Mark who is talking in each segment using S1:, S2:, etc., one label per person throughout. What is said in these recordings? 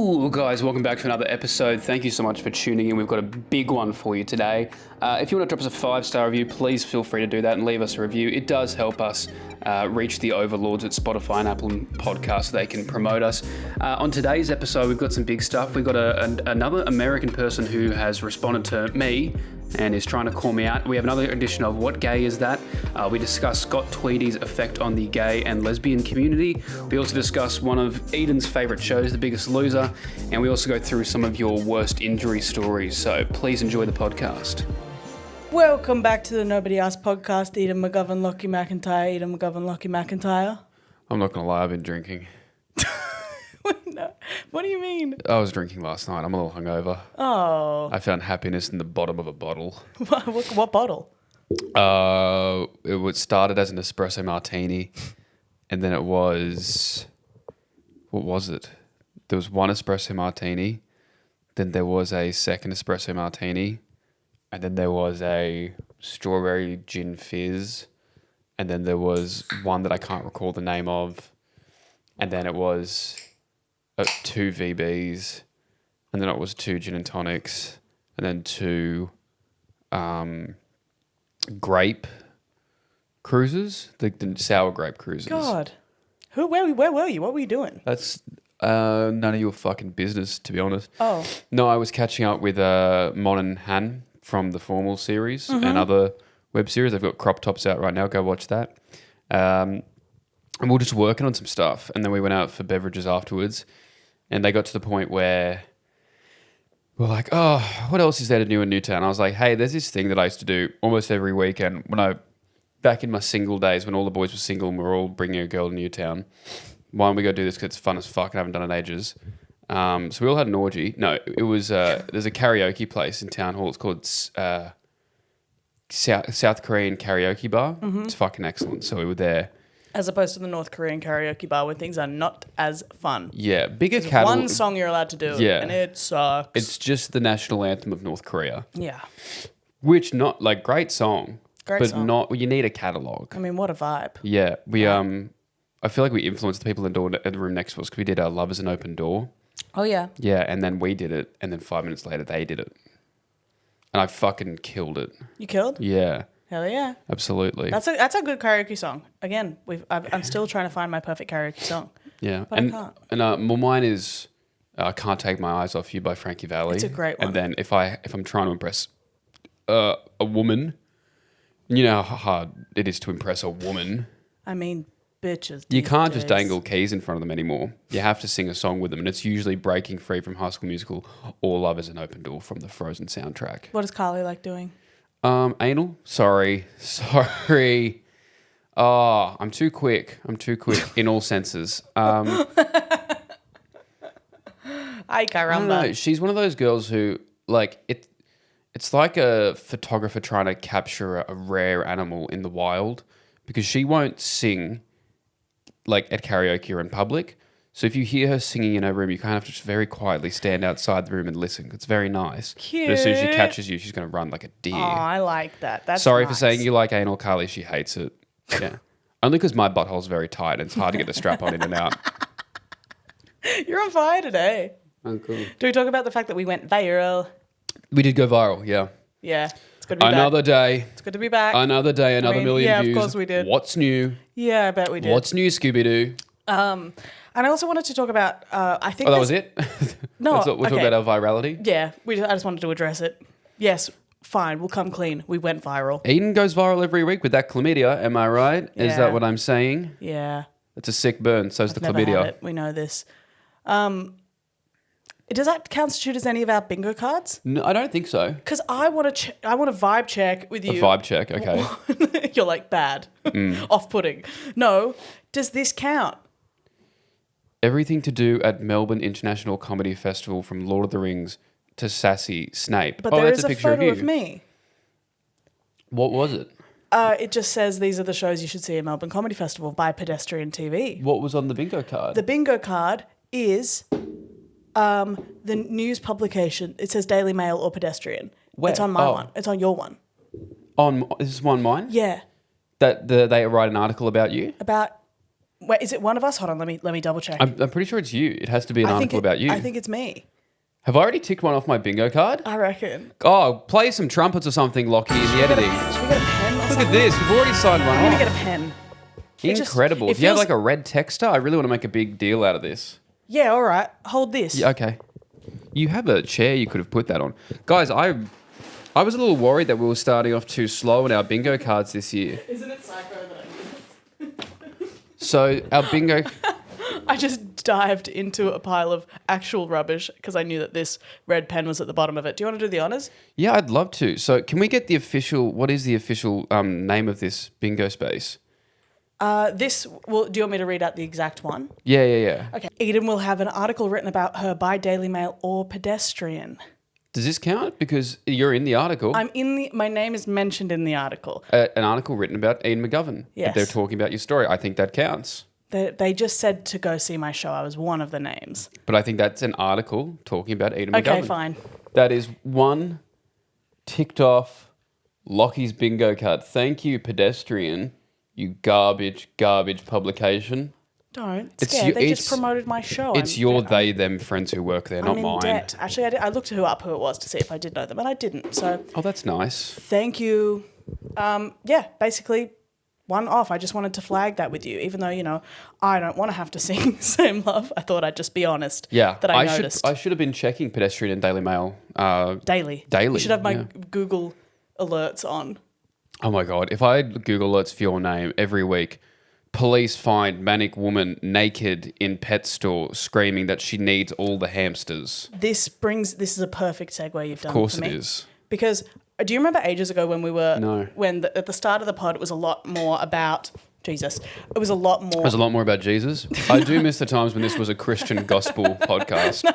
S1: Hello, guys. Welcome back to another episode. Thank you so much for tuning in. We've got a big one for you today. If you want to drop us a 5-star review, please feel free to do that and leave us a review. It does help us reach the overlords at Spotify and Apple Podcasts so they can promote us. On today's episode, we've got some big stuff. We've got another American person who has responded to me and is trying to call me out. We have another edition of What Gay Is That? We discuss Scott Tweedie's effect on the gay and lesbian community. We also discuss one of Eden's favourite shows, The Biggest Loser, and we also go through some of your worst injury stories. So please enjoy the podcast.
S2: Welcome back to the Nobody Asked podcast. Eden McGovern, Lockie McIntyre. Eden McGovern, Lockie McIntyre.
S1: I'm not going to lie, I've been drinking.
S2: No. What do you mean?
S1: I was drinking last night. I'm a little hungover.
S2: Oh.
S1: I found happiness in the bottom of a bottle.
S2: What bottle?
S1: It started as an espresso martini, and then it was... What was it? There was one espresso martini, then there was a second espresso martini, and then there was a strawberry gin fizz, and then there was one that I can't recall the name of, and then it was 2 VBs, and then it was 2 gin and tonics, and then 2 grape cruises, the sour grape cruises.
S2: God. Where were you? What were you doing?
S1: That's none of your fucking business, to be honest.
S2: Oh.
S1: No, I was catching up with Mon and Han from the Formal series and other web series. They've got crop tops out right now. Go watch that. And we were just working on some stuff, and then we went out for beverages afterwards, and they got to the point where we're like, oh, what else is there to do in Newtown? I was like, hey, there's this thing that I used to do almost every weekend back in my single days when all the boys were single and we were all bringing a girl to Newtown. Why don't we go do this because it's fun as fuck and I haven't done it in ages. So we all had an orgy. No, it was, there's a karaoke place in Town Hall. It's called South Korean Karaoke Bar. It's fucking excellent. So we were there.
S2: As opposed to the North Korean karaoke bar where things are not as fun.
S1: Yeah, bigger
S2: There's
S1: catalog.
S2: one song you're allowed to do, and it sucks.
S1: It's just the national anthem of North Korea.
S2: Yeah.
S1: Which great song.
S2: Great song.
S1: Not, you need a catalogue.
S2: I mean, what a vibe.
S1: Yeah, I feel like we influenced the people in the room next to us because we did our Love as an Open Door.
S2: Oh, yeah.
S1: Yeah, and then we did it, and then 5 minutes later they did it. And I fucking killed it.
S2: You killed?
S1: Yeah.
S2: Hell yeah.
S1: Absolutely.
S2: That's a good karaoke song. Again, I'm still trying to find my perfect karaoke song.
S1: Yeah.
S2: But I can't.
S1: And mine is I Can't Take My Eyes Off You by Frankie Valli.
S2: It's a great one.
S1: And then if I'm trying to impress a woman, you know how hard it is to impress a woman.
S2: I mean, bitches.
S1: You can't
S2: days.
S1: just dangle keys in front of them anymore. You have to sing a song with them, and it's usually Breaking Free from High School Musical or Love is an Open Door from the Frozen soundtrack.
S2: What does Carly like doing?
S1: Anal? Sorry. Oh, I'm too quick in all senses.
S2: Ay, caramba.
S1: I don't know. She's one of those girls who, it's like a photographer trying to capture a rare animal in the wild because she won't sing, at karaoke or in public. So if you hear her singing in her room, you kind of have to just very quietly stand outside the room and listen. It's very nice.
S2: Cute.
S1: But as soon as she catches you, she's going to run like a deer.
S2: Oh, I like that. That's
S1: Sorry
S2: nice.
S1: for saying you like anal, Carly. She hates it. Yeah. Only because my butthole's very tight and it's hard to get the strap on in and out.
S2: You're on fire today.
S1: Oh, cool.
S2: Do we talk about the fact that we went viral?
S1: We did go viral, yeah.
S2: Yeah. It's good to be
S1: Another
S2: back.
S1: day.
S2: It's good to be back.
S1: Another day, another million views.
S2: Yeah, of course we did.
S1: What's new?
S2: Yeah, I bet we did.
S1: What's new, Scooby-Doo?
S2: And I also wanted to talk about, I think...
S1: Oh, that was it?
S2: No,
S1: We'll talk about our virality?
S2: Yeah, I just wanted to address it. Yes, fine, we'll come clean. We went viral.
S1: Eden goes viral every week with that chlamydia, am I right? Is
S2: Yeah.
S1: that what I'm saying?
S2: Yeah.
S1: It's a sick burn, so's the
S2: Never had
S1: chlamydia.
S2: it. We know this. Does that constitute as any of our bingo cards?
S1: No, I don't think so.
S2: Because I want to vibe check with you.
S1: A vibe check, okay.
S2: You're like, bad. Off-putting. No, does this count?
S1: Everything to do at Melbourne International Comedy Festival from Lord of the Rings to Sassy Snape.
S2: But
S1: oh,
S2: there
S1: that's
S2: is
S1: a
S2: a
S1: picture
S2: photo
S1: of
S2: of
S1: you.
S2: me.
S1: What was it?
S2: It just says these are the shows you should see at Melbourne Comedy Festival by Pedestrian TV.
S1: What was on the bingo card?
S2: The bingo card is the news publication. It says Daily Mail or Pedestrian.
S1: Where?
S2: It's on my
S1: Oh.
S2: one. It's on your one.
S1: Is this one mine?
S2: Yeah.
S1: That they write an article about you?
S2: About Wait, is it one of us? Hold on, let me double check.
S1: I'm pretty sure it's you. It has to be an article about you.
S2: I think it's me.
S1: Have I already ticked one off my bingo card?
S2: I reckon.
S1: Oh, play some trumpets or something, Lockie, in the editing.
S2: Should we get a pen or
S1: Look
S2: something?
S1: at this. We've already signed one
S2: I'm
S1: off.
S2: going to get a pen.
S1: Incredible. If you have like a red texter, I really want to make a big deal out of this.
S2: Yeah, all right. Hold this.
S1: Yeah, okay. You have a chair you could have put that on. Guys, I was a little worried that we were starting off too slow in our bingo cards this year.
S2: Isn't it psycho that I do this?
S1: So our bingo...
S2: I just dived into a pile of actual rubbish because I knew that this red pen was at the bottom of it. Do you want to do the honours?
S1: Yeah, I'd love to. So can we get the official... What is the official name of this bingo space?
S2: Do you want me to read out the exact one?
S1: Yeah.
S2: Okay. Eden will have an article written about her by Daily Mail or Pedestrian.
S1: Does this count? Because you're in the article.
S2: My name is mentioned in the article.
S1: An article written about Ian McGovern.
S2: Yes.
S1: They're talking about your story. I think that counts.
S2: They just said to go see my show. I was one of the names.
S1: But I think that's an article talking about Ian McGovern.
S2: Okay, fine.
S1: That is one ticked off Lockie's bingo card. Thank you, Pedestrian, you garbage publication.
S2: Don't. They just promoted my show.
S1: It's they, them friends who work there, not
S2: I'm in
S1: mine.
S2: debt. Actually, I looked up who it was to see if I did know them, and I didn't. So.
S1: Oh, that's nice.
S2: Thank you. Basically, one off. I just wanted to flag that with you, even though I don't want to have to sing "Same Love." I thought I'd just be honest.
S1: Yeah,
S2: that I noticed.
S1: I should have been checking Pedestrian and Daily Mail
S2: daily.
S1: You
S2: should have my Google alerts on.
S1: Oh my god! If I had Google alerts for your name every week, police find manic woman naked in pet store screaming that she needs all the hamsters.
S2: This is a perfect segue you've done.
S1: Of course
S2: for me.
S1: it is.
S2: Because do you remember ages ago when we were
S1: No.
S2: At the start of the pod it was a lot more about Jesus. It was a lot more.
S1: It was a lot more about Jesus. I do miss the times when this was a Christian gospel podcast.
S2: No.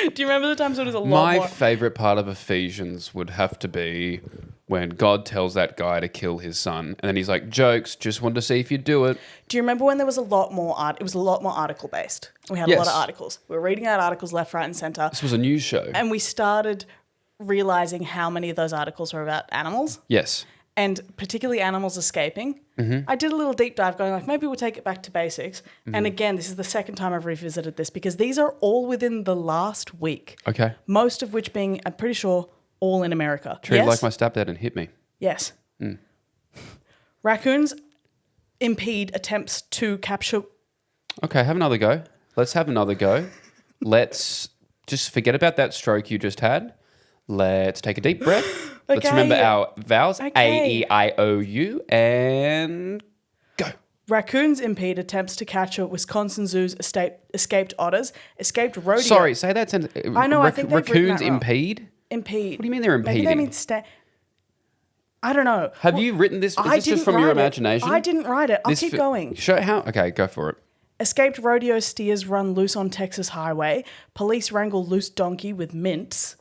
S2: Do you remember the times when it was a lot
S1: My
S2: more?
S1: favourite part of Ephesians would have to be when God tells that guy to kill his son. And then he's like, jokes, just wanted to see if you'd do it.
S2: Do you remember when there was a lot more art? It was a lot more article based. We had a lot of articles. We were reading out articles left, right and centre.
S1: This was a news show.
S2: And we started realising how many of those articles were about animals.
S1: Yes.
S2: And particularly animals escaping.
S1: Mm-hmm.
S2: I did a little deep dive going like, maybe we'll take it back to basics. Mm-hmm. And again, this is the second time I've revisited this because these are all within the last week.
S1: Okay.
S2: Most of which being, I'm pretty sure, all in America.
S1: Treated like my stepdad and hit me.
S2: Yes. Raccoons impede attempts to capture...
S1: Okay, have another go. Let's have another go. Let's just forget about that stroke you just had. Let's take a deep breath. Let's remember our vowels. A, E, I, O, U, and go.
S2: Raccoons impede attempts to capture Wisconsin Zoo's escaped otters. Escaped rodeo...
S1: Sorry, say that sentence.
S2: I know, I think they've written
S1: raccoons
S2: that wrong.
S1: impede?
S2: Impede.
S1: What do you mean they're impeding?
S2: Maybe they mean I don't know.
S1: Have you written this? Is this just from your imagination?
S2: I didn't write it. I'll keep going.
S1: Show how. Okay, go for it.
S2: Escaped rodeo steers run loose on Texas highway. Police wrangle loose donkey with mints.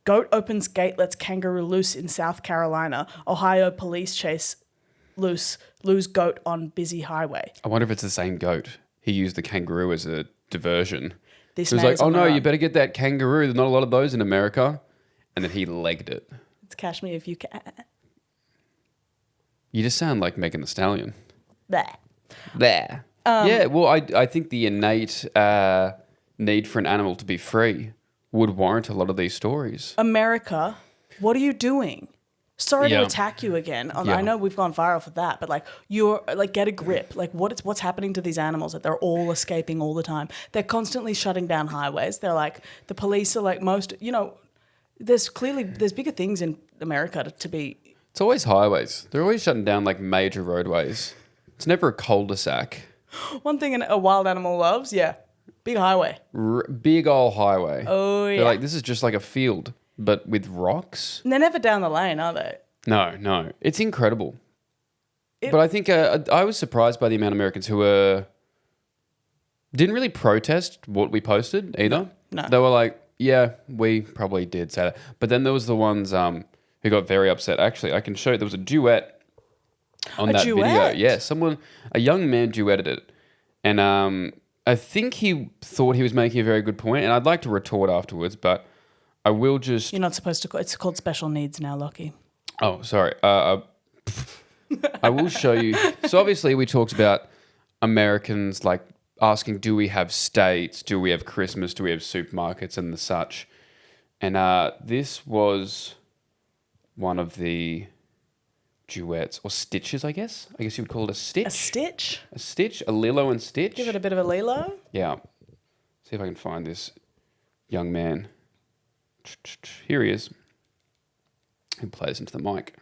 S2: Goat opens gate, lets kangaroo loose in South Carolina. Ohio police chase lose goat on busy highway.
S1: I wonder if it's the same goat. He used the kangaroo as a diversion.
S2: This
S1: so he was like, oh no, you better get that kangaroo. There's not a lot of those in America. And then he legged it.
S2: It's Catch Me If You Can.
S1: You just sound like Megan Thee Stallion.
S2: There.
S1: Yeah, well, I think the innate need for an animal to be free would warrant a lot of these stories.
S2: America, what are you doing? Sorry to attack you again. I know we've gone viral for that, but you're get a grip. What's happening to these animals that they're all escaping all the time? They're constantly shutting down highways. They're the police are there's bigger things in America to be.
S1: It's always highways. They're always shutting down major roadways. It's never a cul-de-sac.
S2: One thing a wild animal loves, big highway.
S1: Big old highway.
S2: Oh, yeah.
S1: They're like, this is just like a field, but with rocks.
S2: And they're never down the lane, are they?
S1: No. It's incredible. But I think I was surprised by the amount of Americans who didn't really protest what we posted either.
S2: No.
S1: They were like, yeah, we probably did say that. But then there was the ones who got very upset. Actually, I can show you. There was a duet on that video. Yeah, a young man duetted it. And I think he thought he was making a very good point, and I'd like to retort afterwards, but I will just...
S2: You're not supposed to... It's called special needs now, Lockie.
S1: Oh, sorry. I will show you. So obviously we talked about Americans like asking, do we have states? Do we have Christmas? Do we have supermarkets and the such? And this was one of the duets or stitches, I guess. I guess you would call it a stitch.
S2: A stitch?
S1: A stitch, a Lilo and Stitch.
S2: Give it a bit of a Lilo.
S1: Yeah. See if I can find this young man. Here he is. He plays into the mic.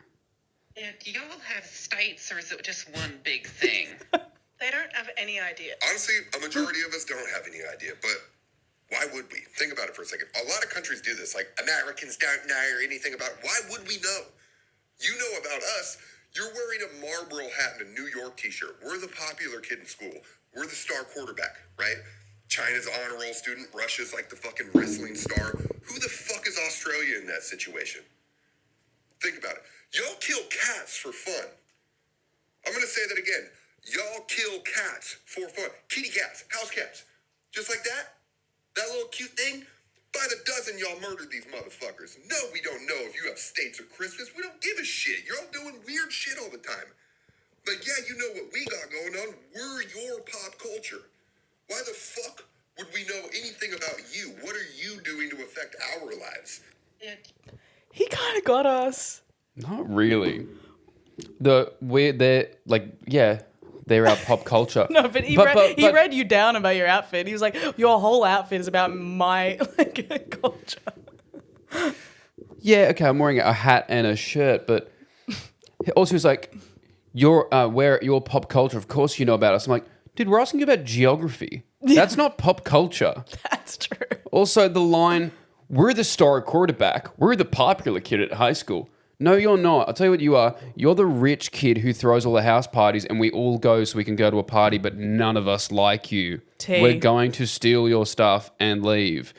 S3: Yeah, do y'all have states or is it just one big thing?
S2: They don't have any idea.
S4: Honestly, a majority of us don't have any idea, but why would we? Think about it for a second. A lot of countries do this. Like, Americans don't know anything about it. Why would we know? You know about us. You're wearing a Marlboro hat and a New York t-shirt. We're the popular kid in school. We're the star quarterback, right? China's honor roll student. Russia's like the fucking wrestling star. Who the fuck is Australia in that situation? Think about it. Y'all kill cats for fun. I'm going to say that again. Y'all kill cats for fun. Kitty cats, house cats. Just like that? That little cute thing? By the dozen, y'all murdered these motherfuckers. No, we don't know if you have states or Christmas. We don't give a shit. You're all doing weird shit all the time. But yeah, you know what we got going on. We're your pop culture. Why the fuck would we know anything about you? What are you doing to affect our lives?
S2: He kind of got us.
S1: Not really. They're our pop culture.
S2: No, but he read you down about your outfit. He was like, your whole outfit is about my culture.
S1: Yeah, okay, I'm wearing a hat and a shirt, but also he was like, your pop culture, of course you know about us. I'm like, dude, we're asking you about geography. That's not pop culture.
S2: That's true.
S1: Also, the line, we're the star quarterback. We're the popular kid at high school. No, you're not. I'll tell you what you are. You're the rich kid who throws all the house parties and we all go so we can go to a party, but none of us like you. We're going to steal your stuff and leave.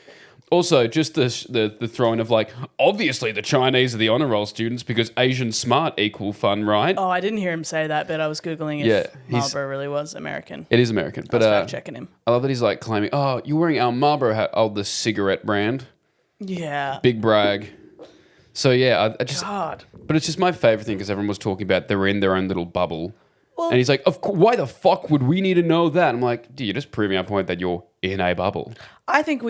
S1: Also, just the throwing of like, obviously the Chinese are the honor roll students because Asian smart equal fun, right?
S2: Oh, I didn't hear him say that, but I was Googling if Marlboro really was American.
S1: It is American. But,
S2: I was fact-checking him.
S1: I love that he's like claiming, oh, you're wearing our Marlboro hat. Oh, the cigarette brand.
S2: Yeah.
S1: Big brag. So yeah, I just.
S2: God.
S1: But it's just my favorite thing because everyone was talking about they're in their own little bubble,
S2: well,
S1: and he's like, "Why the fuck would we need to know that?" I'm like, "Dude, you're just proving our point that you're in a bubble."
S2: I think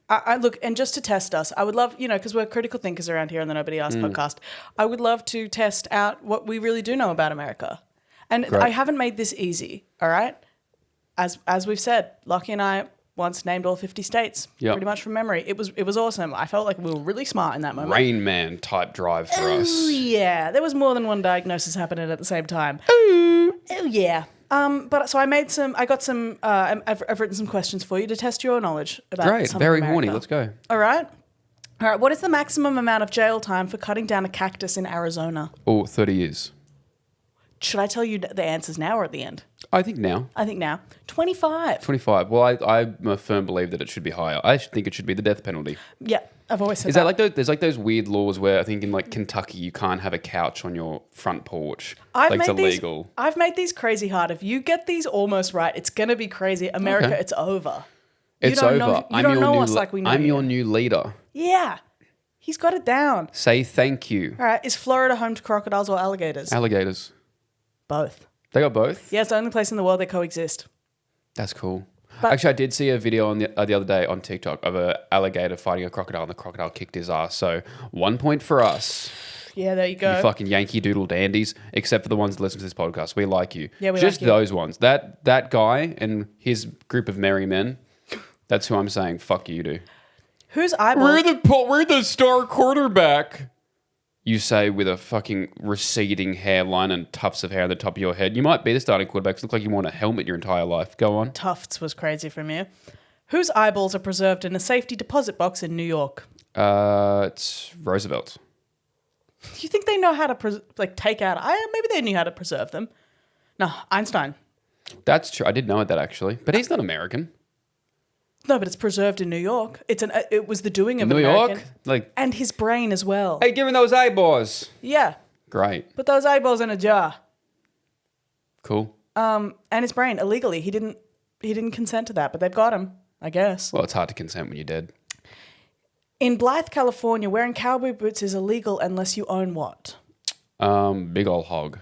S2: I look, and just to test us, I would love, because we're critical thinkers around here on the Nobody Asked podcast. I would love to test out what we really do know about America, and
S1: Great.
S2: I haven't made this easy. All right, as we've said, Lockie and I once named all 50 states, pretty much from memory. It was awesome. I felt like we were really smart in that moment.
S1: Rain Man type drive for us.
S2: Yeah, there was more than one diagnosis happening at the same time. Oh yeah. But so I've written some questions for you to test your knowledge about.
S1: Great,
S2: some
S1: very
S2: of America.
S1: horny. Let's go.
S2: All right. What is the maximum amount of jail time for cutting down a cactus in Arizona?
S1: Oh, 30 years.
S2: Should I tell you the answers now or at the end?
S1: I think now.
S2: 25.
S1: 25. Well, I'm a firm believer that it should be higher. I think it should be the death penalty.
S2: Yeah, I've always said
S1: Is that like there's like those weird laws where I think in like Kentucky you can't have a couch on your front porch. It's illegal.
S2: I've made these crazy hard. If you get these almost right, it's going to be crazy. America,
S1: Okay.
S2: It's over.
S1: It's over.
S2: You don't know us like we know
S1: I'm
S2: you.
S1: your new leader.
S2: Yeah. He's got it down.
S1: Say thank you.
S2: All right. Is Florida home to crocodiles or alligators?
S1: Alligators.
S2: Both.
S1: They got both?
S2: Yeah, it's the only place in the world they coexist.
S1: That's cool.
S2: But-
S1: Actually, I did see a video on the other day on TikTok of an alligator fighting a crocodile, and the crocodile kicked his ass. So 1 point for us.
S2: Yeah, there you go.
S1: You fucking Yankee Doodle dandies, except for the ones that listen to this podcast. We like you.
S2: Yeah, we
S1: Just
S2: like you.
S1: those ones. That guy and his group of merry men, that's who I'm saying fuck you to.
S2: Whose eyeball?
S1: We're the star quarterback. You say with a fucking receding hairline and tufts of hair on the top of your head. You might be the starting quarterback. Look like you want a helmet your entire life. Go on.
S2: Tufts was crazy from you. Whose eyeballs are preserved in a safety deposit box in New York?
S1: It's Roosevelt.
S2: Do you think they know how to take out? Maybe they knew how to preserve them. No, Einstein.
S1: That's true. I did know that actually, but he's not American.
S2: No, but it's preserved in New York. It was the doing of
S1: New
S2: an American.
S1: York,
S2: and his brain as well.
S1: hey, give him those eyeballs.
S2: Yeah,
S1: Great,
S2: put those eyeballs in a jar.
S1: cool.
S2: And his brain illegally. He didn't consent to that, but they've got him, I guess.
S1: Well, it's hard to consent when you're dead.
S2: In Blythe, California, wearing cowboy boots is illegal unless you own what?
S1: Big ol' hog.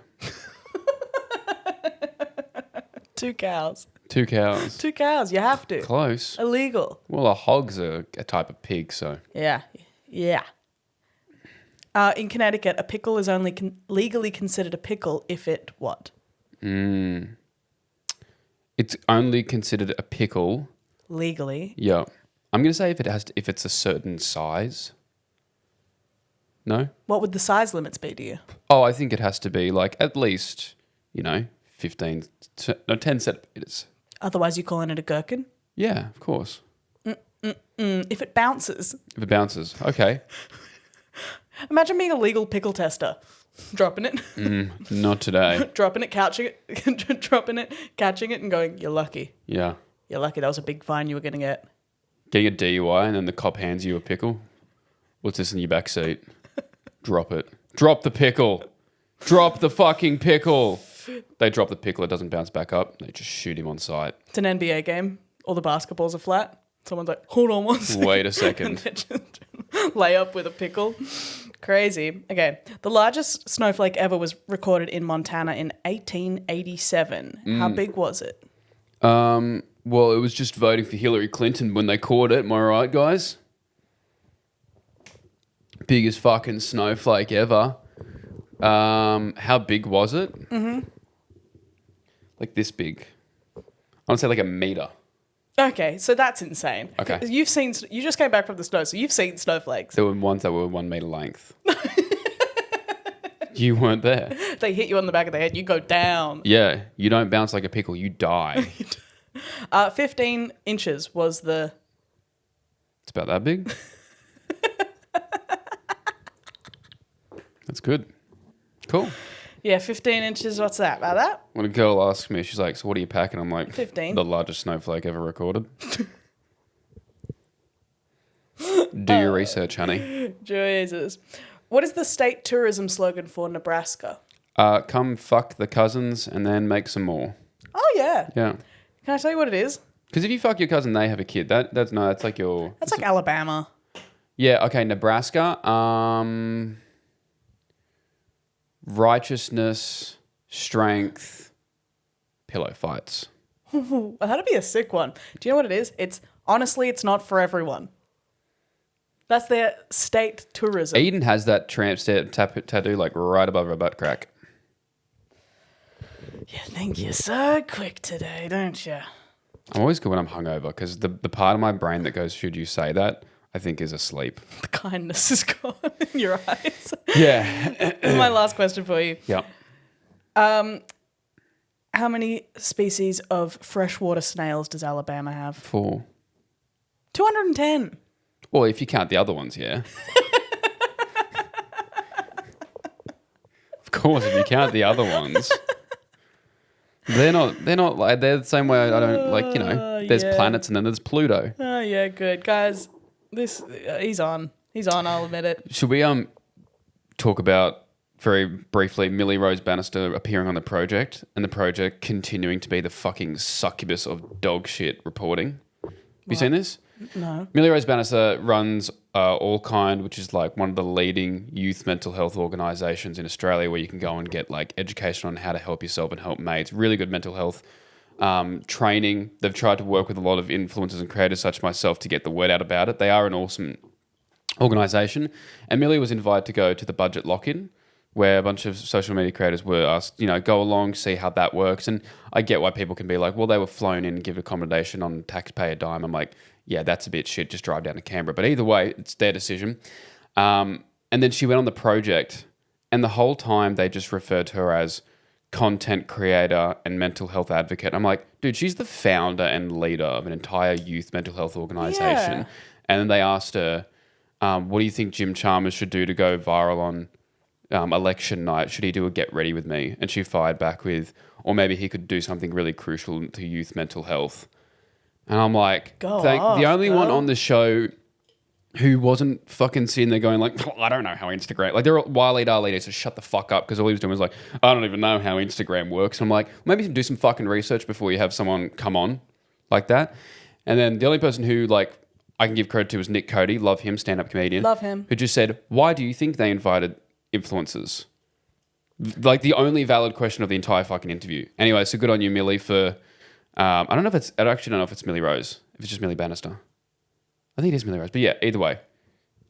S2: 2 cows.
S1: 2 cows.
S2: 2 cows. You have to.
S1: Close.
S2: Illegal.
S1: Well, a hog's a type of pig, so.
S2: Yeah. In Connecticut, a pickle is only legally considered a pickle if it what?
S1: It's only considered a pickle.
S2: Legally.
S1: Yeah. I'm going to say if it's a certain size. No?
S2: What would the size limits be to you?
S1: Oh, I think it has to be like at least, 10 centimeters.
S2: Otherwise, you're calling it a gherkin?
S1: Yeah, of course.
S2: If it bounces.
S1: If it bounces. Okay.
S2: Imagine being a legal pickle tester. Dropping it.
S1: Not today.
S2: Dropping it, catching it, dropping it, catching it, and going, you're lucky.
S1: Yeah.
S2: You're lucky. That was a big fine you were going to get.
S1: Getting a DUI and then the cop hands you a pickle. What's this in your back seat? Drop it. Drop the pickle. Drop the fucking pickle. They drop the pickle. It doesn't bounce back up. They just shoot him on sight.
S2: It's an NBA game. All the basketballs are flat. Someone's like, hold on one second.
S1: Wait a second.
S2: Just lay up with a pickle. Crazy. Okay. The largest snowflake ever was recorded in Montana in 1887. How big was it?
S1: Well, it was just voting for Hillary Clinton when they caught it. Am I right, guys? Biggest fucking snowflake ever. How big was it? Like this big. I want to say like a meter.
S2: Okay, so that's insane.
S1: Okay.
S2: You just came back from the snow, so you've seen snowflakes.
S1: There were ones that were 1 meter length. You weren't there.
S2: They hit you on the back of the head, you go down.
S1: Yeah, you don't bounce like a pickle, you die.
S2: 15 inches was the...
S1: It's about that big. That's good. Cool.
S2: Yeah, 15 inches, what's that? About that?
S1: When a girl asks me, she's like, so what are you packing? I'm like,
S2: 15.
S1: The largest snowflake ever recorded. Do your research, honey.
S2: Jesus. What is the state tourism slogan for Nebraska?
S1: Come fuck the cousins and then make some more.
S2: Oh, yeah.
S1: Yeah.
S2: Can I tell you what it is?
S1: Because if you fuck your cousin, they have a kid. That's like your...
S2: That's like Alabama.
S1: Yeah, okay, Nebraska. Righteousness, strength, pillow fights.
S2: Well, that'd be a sick one. Do you know what it is? Honestly, it's not for everyone. That's their state tourism.
S1: Eden has that tramp stamp tattoo like right above her butt crack.
S2: You think you're so quick today, don't you?
S1: I'm always good when I'm hungover because the part of my brain that goes, should you say that, I think is asleep.
S2: The kindness is gone in your eyes.
S1: Yeah.
S2: My last question for you.
S1: Yeah.
S2: How many species of freshwater snails does Alabama have?
S1: 4.
S2: 210.
S1: Well, if you count the other ones, yeah. Of course, if you count the other ones. They're not like, they're the same way I don't like, there's planets and then there's Pluto.
S2: Oh, yeah, good. Guys, he's on. I'll admit it.
S1: Should we talk about very briefly Millie Rose Bannister appearing on the project and the project continuing to be the fucking succubus of dog shit reporting? Have you seen this?
S2: No.
S1: Millie Rose Bannister runs All Kind, which is like one of the leading youth mental health organisations in Australia where you can go and get like education on how to help yourself and help mates. Really good mental health training. They've tried to work with a lot of influencers and creators such as myself to get the word out about it. They are an awesome organisation. And Millie was invited to go to the budget lock-in where a bunch of social media creators were asked, go along, see how that works. And I get why people can be like, well, they were flown in and give accommodation on taxpayer dime. I'm like, yeah, that's a bit shit. Just drive down to Canberra. But either way, it's their decision. And then she went on the project and the whole time they just referred to her as content creator and mental health advocate. I'm like, dude, she's the founder and leader of an entire youth mental health organisation.
S2: Yeah.
S1: And then they asked her, what do you think Jim Chalmers should do to go viral on election night? Should he do a get ready with me? And she fired back with, or maybe he could do something really crucial to youth mental health. And I'm like, the only one on the show who wasn't fucking sitting there going like, I don't know how Instagram, like they're Waleed Ali, so shut the fuck up, because all he was doing was like, I don't even know how Instagram works. And I'm like, maybe you can do some fucking research before you have someone come on like that. And then the only person who like I can give credit to is Nick Cody, love him, stand-up comedian.
S2: Love him.
S1: Who just said, why do you think they invited influencers? Like the only valid question of the entire fucking interview. Anyway, so good on you, Millie, for I don't know if I actually don't know if it's Millie Rose. If it's just Millie Bannister. I think it is Millie Rose. But yeah, either way.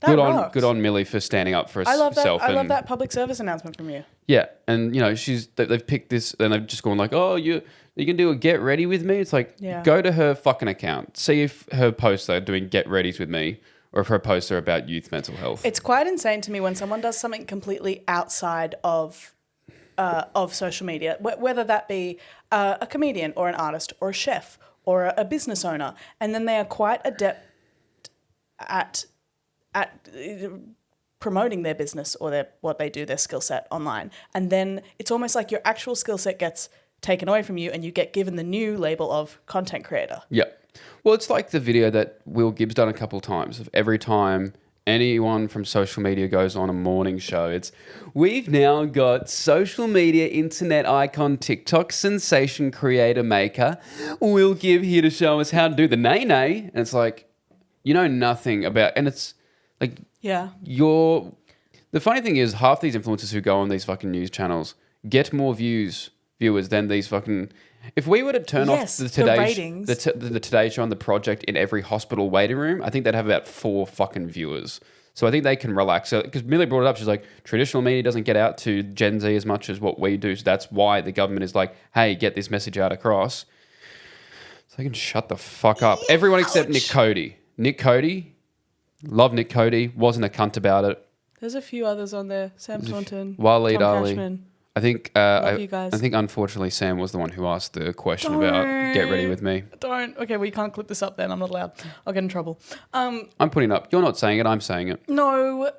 S1: Good on Millie for standing up for herself.
S2: I love that public service announcement from you.
S1: Yeah, and they've picked this, and they've just gone like, oh, you can do a get ready with me. It's like, go to her fucking account, see if her posts are doing get readies with me, or if her posts are about youth mental health.
S2: It's quite insane to me when someone does something completely outside of social media, whether that be a comedian or an artist or a chef or a business owner, and then they are quite adept at promoting their business or what they do, their skill set online. And then it's almost like your actual skill set gets taken away from you and you get given the new label of content creator.
S1: Yeah. Well, it's like the video that Will Gibbs done a couple of times of every time anyone from social media goes on a morning show, we've now got social media internet icon TikTok sensation creator maker Will Gibb here to show us how to do the nay-nay. And it's like, you know nothing about, and it's like, the funny thing is half these influencers who go on these fucking news channels get more viewers than these fucking, if we were to turn off the Today Show and The Project in every hospital waiting room, I think they'd have about 4 fucking viewers. So I think they can relax. So, because Millie brought it up, she's like, traditional media doesn't get out to Gen Z as much as what we do. So that's why the government is like, hey, get this message out across. So they can shut the fuck up. Everyone except Nick Cody. Nick Cody, love Nick Cody, wasn't a cunt about it.
S2: There's a few others on there. Sam Taunton,
S1: Waleed
S2: Tom
S1: Ali.
S2: Cashman.
S1: I think
S2: you guys.
S1: I think unfortunately Sam was the one who asked the question about get ready with me.
S2: Don't. Okay, we can't clip this up then. I'm not allowed. I'll get in trouble.
S1: I'm putting it up. You're not saying it. I'm saying it.
S2: No.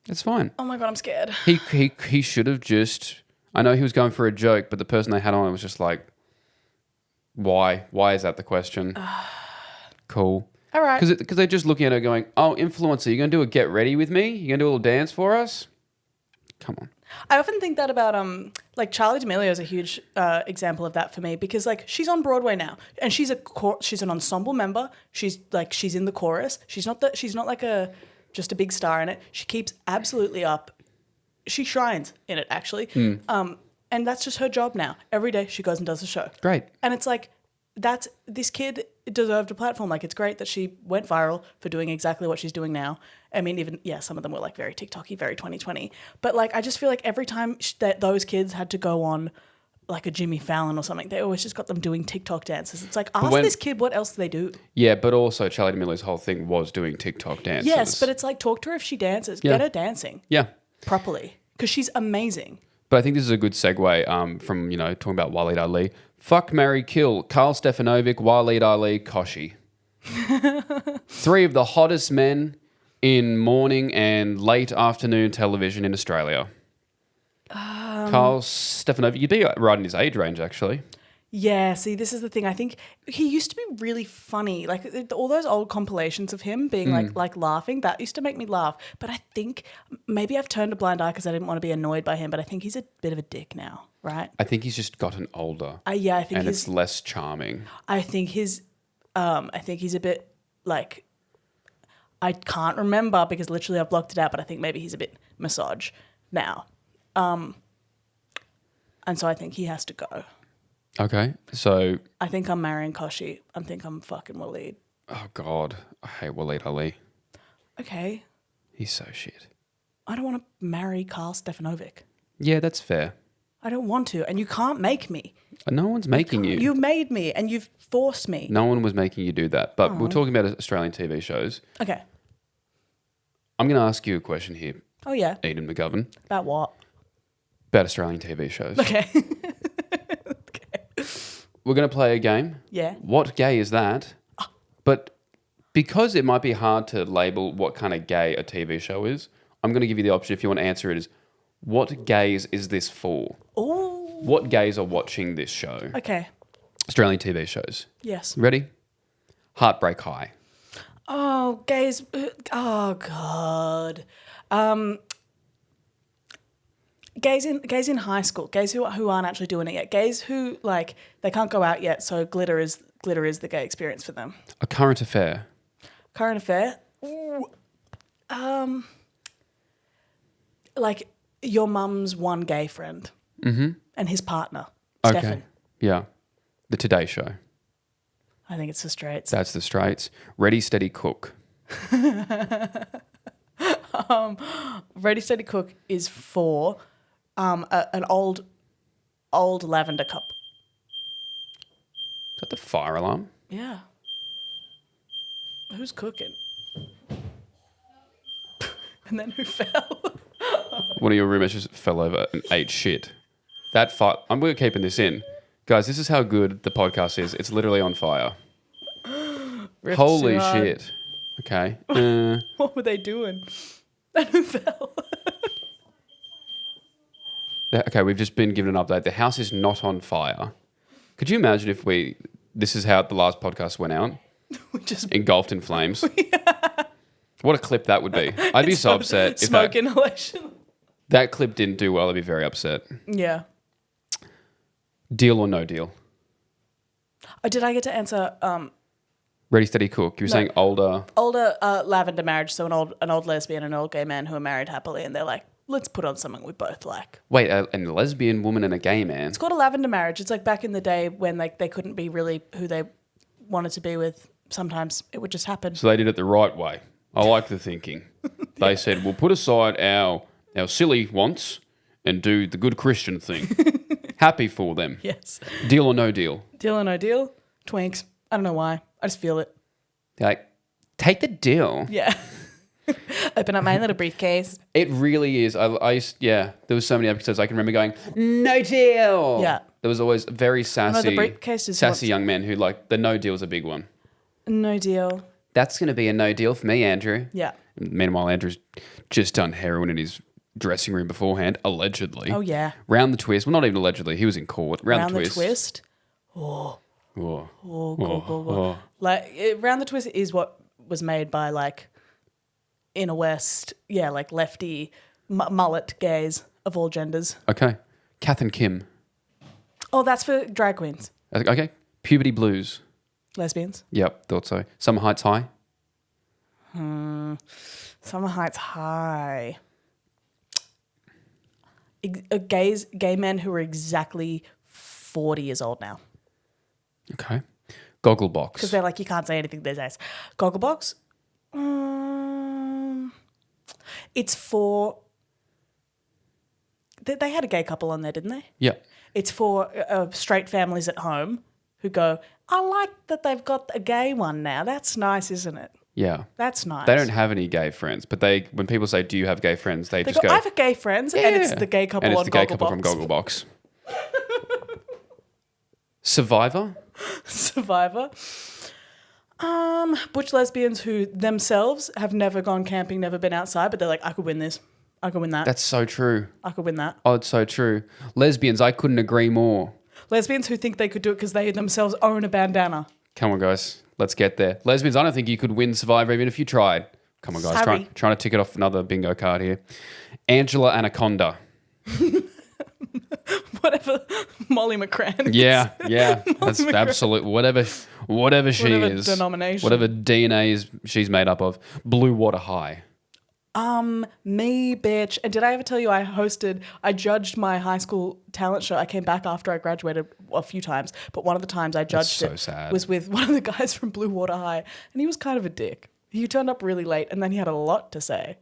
S1: It's fine.
S2: Oh my God, I'm scared.
S1: He should have just. I know he was going for a joke, but the person they had on was just like, why? Why is that the question? Cool.
S2: All right.
S1: Because they're just looking at her going, oh, influencer, you're going to do a get ready with me? You're going to do a little dance for us? Come on.
S2: I often think that about like Charli D'Amelio is a huge example of that for me because like she's on Broadway now and she's an ensemble member. She's in the chorus. She's not like just a big star in it. She keeps absolutely up. She shines in it actually. And that's just her job now. Every day she goes and does a show.
S1: Great.
S2: And it's like this kid deserved a platform. Like it's great that she went viral for doing exactly what she's doing now. I mean, even, some of them were like very TikTok-y, very 2020. But like, I just feel like every time that those kids had to go on like a Jimmy Fallon or something, they always just got them doing TikTok dances. It's like, this kid what else do they do?
S1: Yeah, but also Charli D'Amelio's whole thing was doing TikTok dances.
S2: Yes, but it's like, talk to her if she dances.
S1: Yeah.
S2: Get her dancing.
S1: Yeah.
S2: Properly. Because she's amazing.
S1: But I think this is a good segue from, talking about Waleed Ali. Fuck, marry, kill. Karl Stefanovic, Waleed Ali, Koshi. 3 of the hottest men in morning and late afternoon television in Australia. Karl Stefanovic, you'd be right in his age range, actually.
S2: Yeah, see, this is the thing. I think he used to be really funny. Like all those old compilations of him being like laughing, that used to make me laugh. But I think maybe I've turned a blind eye because I didn't want to be annoyed by him. But I think he's a bit of a dick now, right?
S1: I think he's just gotten older.
S2: I think
S1: it's less charming.
S2: I think he's a bit like, I can't remember because literally I've blocked it out. But I think maybe he's a bit massage now, and so I think he has to go.
S1: Okay, so...
S2: I think I'm marrying Koshi. I think I'm fucking Waleed.
S1: Oh, God. I hate Waleed Ali.
S2: Okay.
S1: He's so shit.
S2: I don't want to marry Karl Stefanovic.
S1: Yeah, that's fair.
S2: I don't want to, and you can't make me.
S1: No one's making you.
S2: You made me, and you've forced me.
S1: No one was making you do that, but we're talking about Australian TV shows.
S2: Okay.
S1: I'm going to ask you a question here.
S2: Oh, yeah.
S1: Eden McGovern.
S2: About what?
S1: About Australian TV shows.
S2: Okay.
S1: We're going to play a game.
S2: Yeah.
S1: What gay is that? But because it might be hard to label what kind of gay a TV show is, I'm going to give you the option if you want to answer it is, what gays is this for?
S2: Oh.
S1: What gays are watching this show?
S2: Okay.
S1: Australian TV shows.
S2: Yes.
S1: Ready? Heartbreak High.
S2: Oh, gays. Oh, God. Gays in high school, gays who aren't actually doing it yet, gays who like they can't go out yet, so glitter is the gay experience for them.
S1: A current affair.
S2: Current affair. Ooh. Like your mum's one gay friend and his partner,
S1: Okay.
S2: Stefan.
S1: Yeah. The Today Show.
S2: I think it's the straights.
S1: That's the straights. Ready, Steady, Cook.
S2: Ready Steady Cook is for an old lavender cup.
S1: Is that the fire alarm?
S2: Yeah. Who's cooking? And then who fell?
S1: One of your roommates just fell over and ate shit. We're keeping this in. Guys, this is how good the podcast is. It's literally on fire.
S2: Ripped
S1: Holy
S2: too hard.
S1: shit. Okay.
S2: What were they doing? And who fell?
S1: Okay, we've just been given an update. The house is not on fire. Could you imagine if this is how the last podcast went out?
S2: We just
S1: Engulfed in flames. What a clip that would be. I'd be so upset if
S2: smoke inhalation.
S1: that clip didn't do well. I'd be very upset.
S2: Yeah.
S1: Deal or no deal?
S2: Oh, did I get to answer
S1: Ready, Steady, Cook. You were saying older.
S2: older lavender marriage? So an old lesbian and an old gay man who are married happily, and they're like, let's put on something we both like.
S1: Wait, a lesbian woman and a gay man?
S2: It's called a lavender marriage. It's like back in the day when they couldn't be really who they wanted to be with. Sometimes it would just happen.
S1: So they did it the right way. I like the thinking. They said, we'll put aside our silly wants and do the good Christian thing. Happy for them.
S2: Yes.
S1: Deal or no deal?
S2: Deal or no deal? Twinks. I don't know why. I just feel it.
S1: They're like, take the deal.
S2: Yeah. Open up my little briefcase.
S1: It really is. There was so many episodes I can remember going, no deal.
S2: Yeah.
S1: There was always very sassy,
S2: the briefcase is
S1: sassy young men who the no deal's a big one.
S2: No deal.
S1: That's going to be a no deal for me, Andrew.
S2: Yeah.
S1: Meanwhile, Andrew's just done heroin in his dressing room beforehand, allegedly.
S2: Oh, yeah.
S1: Round the twist. Well, not even allegedly. He was in court. Round the twist.
S2: twist.
S1: Oh.
S2: Oh. Round the twist is what was made by inner west, lefty mullet gays of all genders.
S1: Okay. Kath and Kim.
S2: Oh, that's for drag queens.
S1: Okay. Puberty blues.
S2: Lesbians.
S1: Yep, thought so. Summer Heights High.
S2: Summer Heights High. Gay men who are exactly 40 years old now.
S1: Okay. Gogglebox.
S2: Because they're like, you can't say anything these days. Gogglebox. It's for... They had a gay couple on there, didn't they?
S1: Yeah.
S2: It's for straight families at home who go, I like that they've got a gay one now. That's nice, isn't it?
S1: Yeah.
S2: That's nice.
S1: They don't have any gay friends, but when people say, do you have gay friends, they just go,
S2: I have gay friends, and it's the gay couple
S1: and it's
S2: on
S1: the gay
S2: Gogglebox.
S1: couple from Gogglebox. Survivor?
S2: Survivor. Butch lesbians who themselves have never gone camping, never been outside, but they're like, I could win this. I could win that.
S1: That's so true.
S2: I could win that.
S1: Oh, it's so true. Lesbians, I couldn't agree more.
S2: Lesbians who think they could do it because they themselves own a bandana.
S1: Come on, guys. Let's get there. Lesbians, I don't think you could win Survivor even if you tried. Come on, guys.
S2: Sorry.
S1: Trying to tick it off another bingo card here. Angela Anaconda.
S2: Whatever Molly McCrann is.
S1: Yeah. That's absolute. Whatever she
S2: Whatever
S1: is.
S2: denomination.
S1: Whatever DNA she's made up of. Blue Water High.
S2: Me, bitch. And did I ever tell you I judged my high school talent show. I came back after I graduated a few times, but one of the times I judged
S1: so sad.
S2: was with one of the guys from Blue Water High, and he was kind of a dick. He turned up really late, and then he had a lot to say.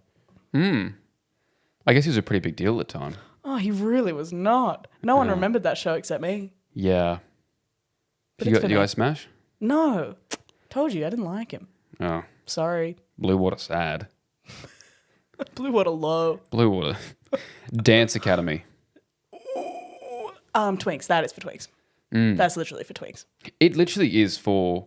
S1: I guess he was a pretty big deal at the time.
S2: Oh, he really was not. No one remembered that show except me.
S1: Yeah.
S2: But
S1: You guys smash?
S2: No. Told you, I didn't like him.
S1: Oh.
S2: Sorry.
S1: Blue Water sad.
S2: Blue Water low.
S1: Blue Water. Dance Academy.
S2: Twinks. That is for Twinks. That's literally for Twinks.
S1: It literally is for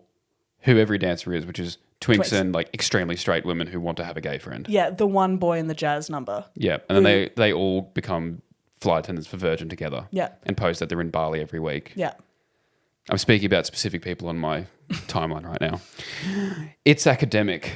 S1: who every dancer is, which is twinks and extremely straight women who want to have a gay friend.
S2: Yeah, the one boy in the jazz number.
S1: Yeah, and then they all become flight attendants for Virgin together.
S2: Yeah.
S1: And post that they're in Bali every week.
S2: Yeah.
S1: I'm speaking about specific people on my timeline right now. It's Academic.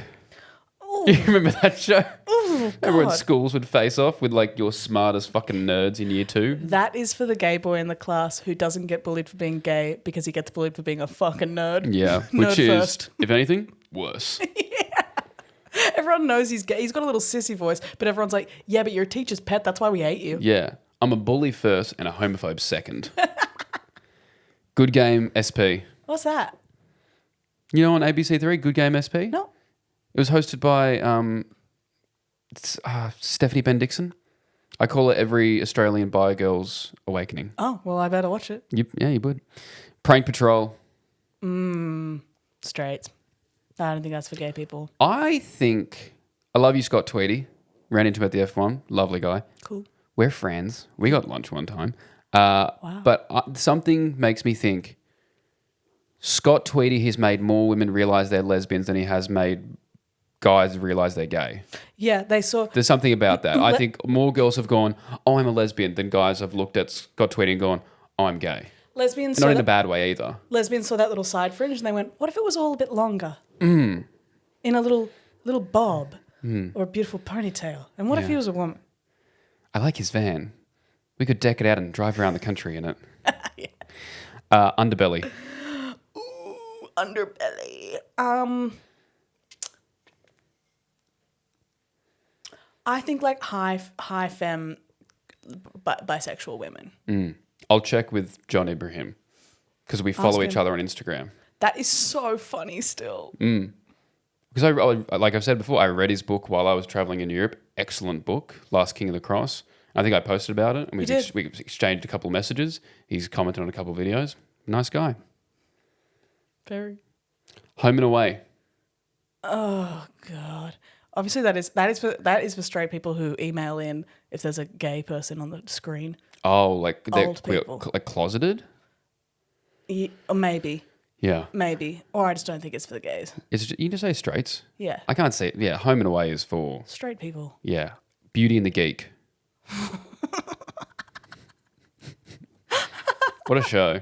S2: Ooh.
S1: You remember that show?
S2: Oh,
S1: Remember when
S2: God.
S1: schools would face off with your smartest fucking nerds in year 2?
S2: That is for the gay boy in the class who doesn't get bullied for being gay because he gets bullied for being a fucking nerd.
S1: Yeah,
S2: Nerd
S1: which is,
S2: first.
S1: if anything, worse.
S2: Everyone knows he's gay. He's got a little sissy voice, but everyone's like, yeah, but you're a teacher's pet. That's why we hate you.
S1: Yeah, I'm a bully first and a homophobe second. Good Game SP.
S2: What's that?
S1: You know on ABC3, Good Game SP?
S2: No.
S1: It was hosted by Stephanie Ben Dixon. I call it every Australian bi girl's awakening.
S2: Oh, well, I better watch it.
S1: Yeah, you would. Prank Patrol.
S2: Straight. I don't think that's for gay people.
S1: I love you, Scott Tweedie. Ran into him at the F1. Lovely guy.
S2: Cool.
S1: We're friends. We got lunch one time. But something makes me think Scott Tweedie has made more women realise they're lesbians than he has made guys realise they're gay.
S2: Yeah, they saw...
S1: There's something about that. I think more girls have gone, oh, I'm a lesbian, than guys have looked at Scott Tweedie and gone, oh, I'm gay.
S2: Lesbians
S1: Not in a bad way either.
S2: Lesbians saw that little side fringe and they went, what if it was all a bit longer? In a little bob or a beautiful ponytail. And what if he was a woman?
S1: I like his van. We could deck it out and drive around the country in it. Underbelly.
S2: Ooh, underbelly. I think like high femme bisexual women.
S1: I'll check with John Ibrahim because we follow each other on Instagram.
S2: That is so funny still.
S1: Because I like I've said before, I read his book while I was traveling in Europe. Excellent book, Last King of the Cross. I think I posted about it and we exchanged a couple of messages. He's commented on a couple of videos. Nice guy.
S2: Very.
S1: Home and Away.
S2: Oh God. Obviously that is for straight people who email in if there's a gay person on the screen.
S1: Oh, like they're
S2: Old people.
S1: like closeted?
S2: Yeah, or maybe.
S1: Yeah.
S2: Maybe. Or I just don't think it's for the gays.
S1: You just say straights.
S2: Yeah.
S1: I can't say it. Yeah, Home and Away is for...
S2: Straight people.
S1: Yeah. Beauty and the Geek. What a show.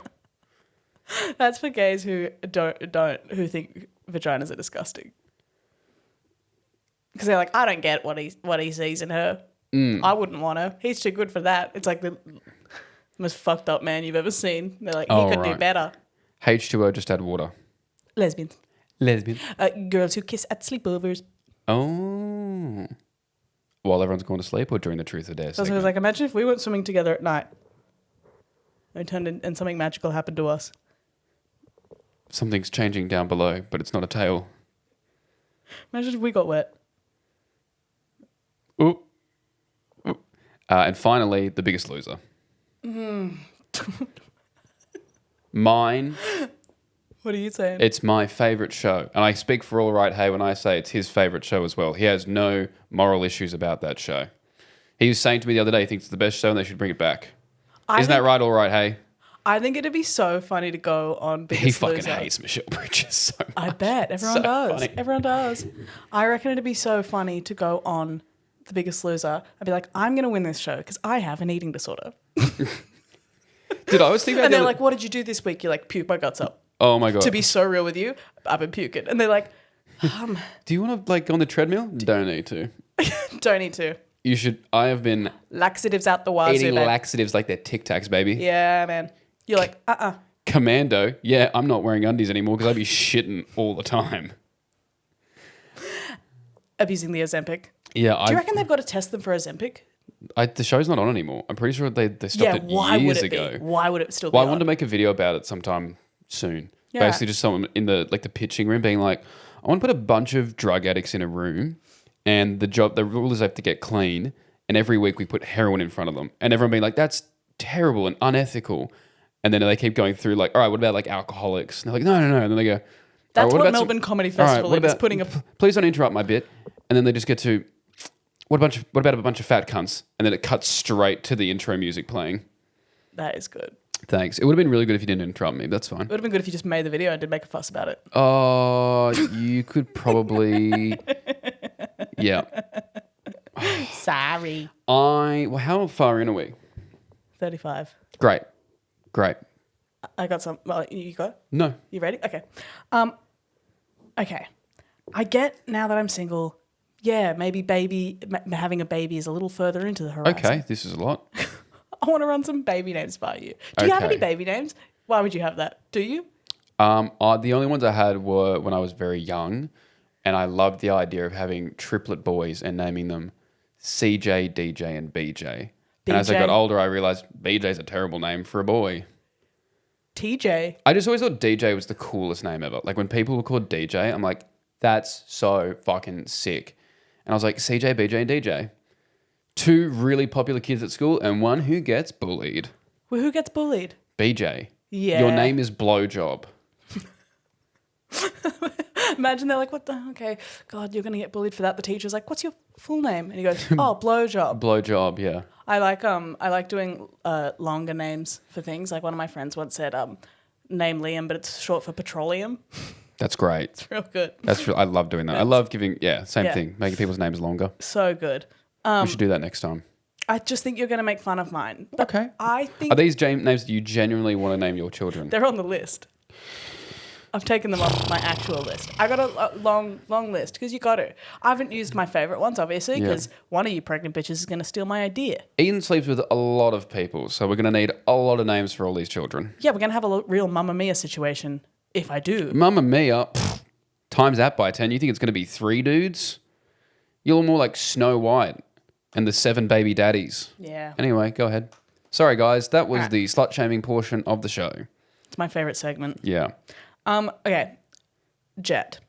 S2: That's for gays who who think vaginas are disgusting. Because they're like, I don't get what he sees in her. I wouldn't want her. He's too good for that. It's like the most fucked up man you've ever seen. They're like, he could do better.
S1: H2O, just add water.
S2: Lesbians.
S1: Lesbian.
S2: Girls who kiss at sleepovers.
S1: Oh. While everyone's going to sleep or during the Truth or Dare
S2: So I was
S1: segment?
S2: like, imagine if we went swimming together at night. We turned in, and something magical happened to us.
S1: Something's changing down below, but it's not a tail.
S2: Imagine if we got wet.
S1: Ooh. Ooh. And finally, The Biggest Loser. Mine.
S2: What are you saying?
S1: It's my favourite show. And I speak for All Right Hey when I say it's his favourite show as well. He has no moral issues about that show. He was saying to me the other day he thinks it's the best show and they should bring it back. Isn't that right, All Right Hey?
S2: I think it'd be so funny to go on Biggest Loser.
S1: He fucking hates Michelle Bridges so much.
S2: I bet. Everyone
S1: So
S2: does.
S1: funny.
S2: Everyone does. I reckon it'd be so funny to go on The Biggest Loser. I'd be like, I'm going to win this show because I have an eating disorder.
S1: Dude, I was thinking about
S2: And they're like, what did you do this week? You're like, puke my guts up.
S1: oh my God.
S2: To be so real with you, I've been puking. And they're like,
S1: Do you want to like go on the treadmill? Don't need to.
S2: don't need to.
S1: You should. I have been
S2: Laxatives out the wazoo,
S1: eating
S2: babe.
S1: laxatives like they're Tic Tacs, baby.
S2: Yeah, man. You're like,
S1: Commando. Yeah, I'm not wearing undies anymore because I'd be shitting all the time.
S2: Abusing the Ozempic.
S1: Yeah,
S2: Do you reckon they've got to test them for Ozempic?
S1: the show's not on anymore. I'm pretty sure they stopped
S2: Yeah,
S1: it
S2: why would
S1: years
S2: it
S1: ago.
S2: be? Why would it still be
S1: Well, I
S2: on?
S1: wanted to make a video about it sometime soon.
S2: Yeah.
S1: Basically, just someone in the pitching room being like, I want to put a bunch of drug addicts in a room, and the rule is they have to get clean, and every week we put heroin in front of them, and everyone being like, that's terrible and unethical. And then they keep going through like, all right, what about like alcoholics? And they're like, no. And then they go,
S2: That's
S1: what
S2: what
S1: about
S2: Melbourne Comedy Festival is, putting a...
S1: Please don't interrupt my bit. And then they just get to, what about a bunch of fat cunts? And then it cuts straight to the intro music playing.
S2: That is good.
S1: Thanks. It would have been really good if you didn't interrupt me. That's fine.
S2: It would have been good if you just made the video and did make a fuss about it.
S1: Oh, you could probably... Yeah.
S2: Sorry.
S1: Well, how far in are we?
S2: 35.
S1: Great.
S2: I got some... Well, you go?
S1: No.
S2: You ready? Okay. Okay. I get now that I'm single, yeah, maybe having a baby is a little further into the horizon.
S1: Okay, this is a lot.
S2: I want to run some baby names by you. Do you have any baby names? Why would you have that? Do you?
S1: The only ones I had were when I was very young, and I loved the idea of having triplet boys and naming them CJ, DJ, and BJ. And as I got older, I realized BJ's a terrible name for a boy.
S2: TJ.
S1: I just always thought DJ was the coolest name ever. Like when people were called DJ, I'm like, that's so fucking sick. And I was like, CJ, BJ, and DJ. 2 really popular kids at school and 1 who gets bullied.
S2: Well, who gets bullied?
S1: BJ.
S2: Yeah.
S1: Your name is Blowjob.
S2: Imagine they're like, what the? Okay, God, you're going to get bullied for that. The teacher's like, what's your full name? And he goes, oh, Blowjob.
S1: Blowjob, yeah.
S2: I like doing longer names for things. Like one of my friends once said, name Liam, but it's short for petroleum.
S1: That's great.
S2: It's real good.
S1: I love doing that. I love giving, same thing, making people's names longer.
S2: So good.
S1: We should do that next time.
S2: I just think you're going to make fun of mine. But
S1: Okay.
S2: I think
S1: Are these names that you genuinely want to name your children?
S2: they're on the list. I've taken them off my actual list. I got a long list because you got to. I haven't used my favorite ones, obviously, because one of you pregnant bitches is going to steal my idea.
S1: Ian sleeps with a lot of people, so we're going to need a lot of names for all these children.
S2: Yeah, we're going to have a real Mamma Mia situation if I do.
S1: Mamma Mia, times that by 10. You think it's going to be 3 dudes? You're more like Snow White and the 7 baby daddies.
S2: Yeah.
S1: Anyway, go ahead. Sorry, guys. That was
S2: Alright.
S1: the slut-shaming portion of the show.
S2: It's my favorite segment.
S1: Yeah.
S2: Okay. Jet.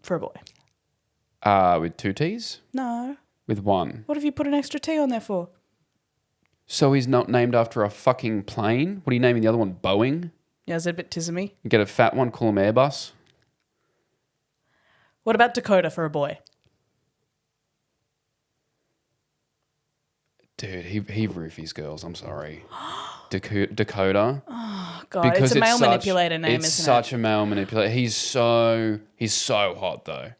S2: For a boy.
S1: With 2 T's?
S2: No.
S1: With 1.
S2: What have you put an extra T on there for?
S1: So he's not named after a fucking plane? What are you naming the other one? Boeing?
S2: Yeah, is it a bit tismy?
S1: You get a fat one, call him Airbus?
S2: What about Dakota for a boy?
S1: Dude, he roofies girls. I'm sorry. Dakota.
S2: God,
S1: Because
S2: it's a male
S1: such-
S2: manipulator name,
S1: It's
S2: isn't
S1: such
S2: it?
S1: a male manipulator. He's so hot though.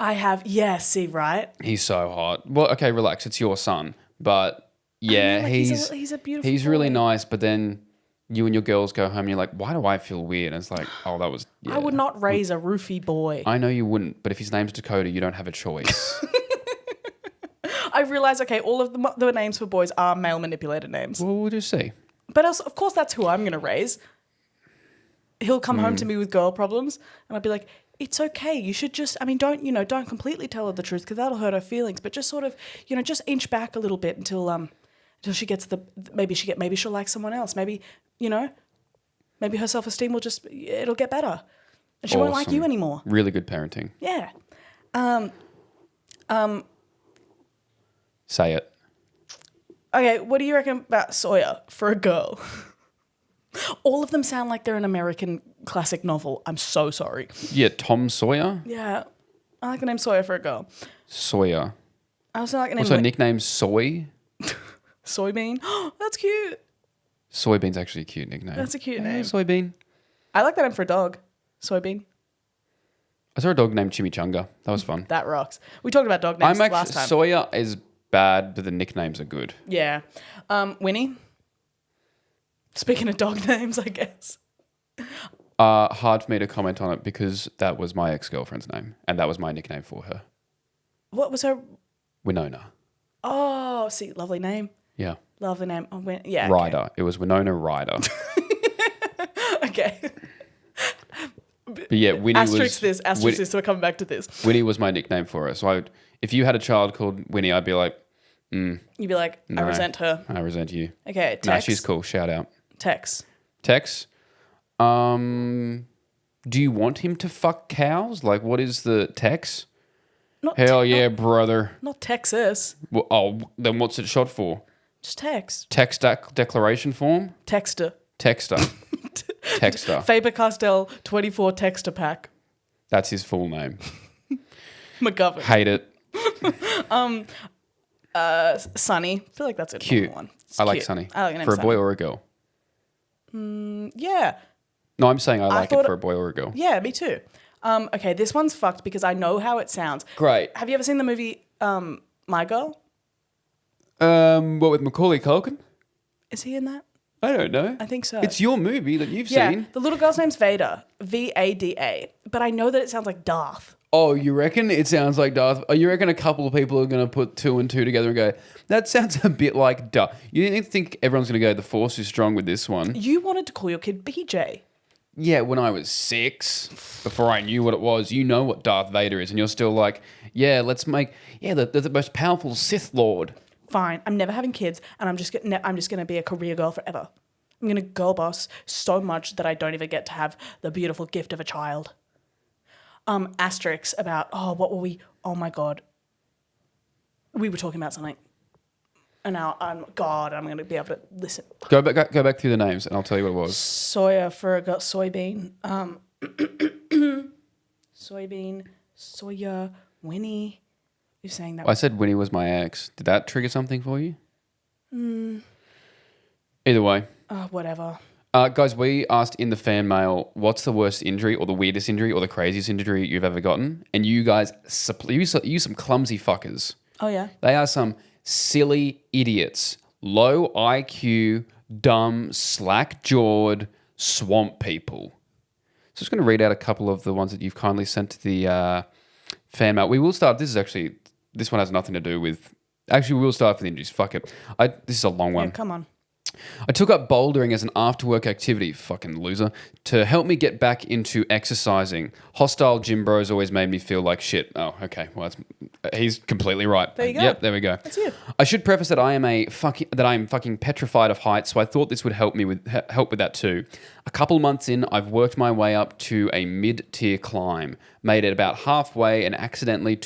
S2: See, right?
S1: He's so hot. Well, okay, relax. It's your son, but yeah,
S2: like, he's a beautiful
S1: He's really
S2: boy.
S1: nice, but then you and your girls go home and you're like, why do I feel weird? And it's like, oh, that was. Yeah.
S2: I would not raise a roofie boy.
S1: I know you wouldn't, but if his name's Dakota, you don't have a choice.
S2: I realize, okay, all of the names for boys are male manipulator names.
S1: Well, we'll just see.
S2: But also, of course, that's who I'm going to raise. He'll come home to me with girl problems, and I'll be like, it's okay. You should just, don't completely tell her the truth because that'll hurt her feelings, but just sort of, just inch back a little bit until she gets maybe she'll like someone else. Maybe, maybe her self-esteem it'll get better. And she won't like you
S1: Awesome.
S2: anymore.
S1: Really good parenting.
S2: Yeah.
S1: Say it.
S2: Okay, what do you reckon about Sawyer for a girl? All of them sound like they're an American classic novel. I'm so sorry.
S1: Yeah, Tom Sawyer.
S2: Yeah, I like the name Sawyer for a girl.
S1: Sawyer.
S2: I also like the name
S1: Also nickname Soy.
S2: Soybean. That's cute.
S1: Soybean's actually a cute nickname.
S2: That's a cute
S1: Hey,
S2: name.
S1: Soybean.
S2: I like that name for a dog. Soybean.
S1: I saw a dog named Chimichanga. That was fun.
S2: That rocks. We talked about dog names
S1: I'm actually
S2: last time.
S1: Sawyer is bad, but the nicknames are good.
S2: Yeah. Winnie. Speaking of dog names, I guess.
S1: Hard for me to comment on it because that was my ex-girlfriend's name, and that was my nickname for her.
S2: What was her?
S1: Winona.
S2: Oh, see, lovely name.
S1: Yeah.
S2: Lovely name. Oh, yeah. Okay.
S1: Ryder. It was Winona Ryder.
S2: Okay.
S1: But yeah, Winnie
S2: Asterisk
S1: was
S2: this. So we're coming back to this.
S1: Winnie was my nickname for her. So if you had a child called Winnie, I'd be like,
S2: You'd be like, I
S1: No.
S2: resent her.
S1: I resent you.
S2: Okay, Tex.
S1: Nah, she's cool. Shout out.
S2: Tex.
S1: Tex. Do you want him to fuck cows? Like, what is the Tex?
S2: Not
S1: Hell yeah, brother.
S2: Not Texas.
S1: Well, then what's it short for?
S2: Just Tex.
S1: Text declaration form?
S2: Texter.
S1: Texter. Texter.
S2: Faber-Castell 24 Texter pack.
S1: That's his full name.
S2: McGovern.
S1: Hate it.
S2: Sunny. I feel like that's a
S1: Cute.
S2: normal one. It's
S1: I like
S2: cute.
S1: Sunny.
S2: I like the name
S1: For a boy
S2: Sunny.
S1: or a girl?
S2: Yeah.
S1: No, I'm saying I like it
S2: thought-
S1: for a boy or a girl.
S2: Yeah, me too. Okay, this one's fucked because I know how it sounds.
S1: Great.
S2: Have you ever seen the movie My Girl?
S1: What with Macaulay Culkin?
S2: Is he in that?
S1: I don't know.
S2: I think so.
S1: It's your movie that you've
S2: Yeah,
S1: seen.
S2: the little girl's name's Vada. Vada. But I know that it sounds like Darth.
S1: Oh, you reckon it sounds like Darth? Oh, you reckon a couple of people are going to put 2 and 2 together and go, that sounds a bit like Darth? You didn't think everyone's going to go, the Force is strong with this one?
S2: You wanted to call your kid BJ.
S1: Yeah, when I was 6, before I knew what it was, you know what Darth Vader is, and you're still like, yeah, let's make, the most powerful Sith Lord.
S2: Fine, I'm never having kids, and I'm just gonna be a career girl forever. I'm going to girl boss so much that I don't even get to have the beautiful gift of a child. Asterisks about, what were we? Oh my God. We were talking about something. And now, I'm going to be able to listen.
S1: Go back through the names and I'll tell you what it was.
S2: Soybean. Soybean, Soya, Winnie. You're saying that.
S1: I said Winnie was my ex. Did that trigger something for you? Either way.
S2: Whatever.
S1: Guys, we asked in the fan mail, what's the worst injury or the weirdest injury or the craziest injury you've ever gotten? And you guys, you some clumsy fuckers.
S2: Oh, yeah?
S1: They are some silly idiots. Low IQ, dumb, slack-jawed swamp people. So I'm just going to read out a couple of the ones that you've kindly sent to the fan mail. We will start, this one has nothing to do with, actually we will start with injuries. Fuck it. This is a long one.
S2: Yeah, come on.
S1: I took up bouldering as an after-work activity, fucking loser, to help me get back into exercising. Hostile gym bros always made me feel like shit. Oh, okay. Well, he's completely right.
S2: There you go.
S1: Yep, there we go.
S2: That's you.
S1: I should preface that I am fucking petrified of heights, so I thought this would help with that too. A couple months in, I've worked my way up to a mid-tier climb, made it about halfway, and accidentally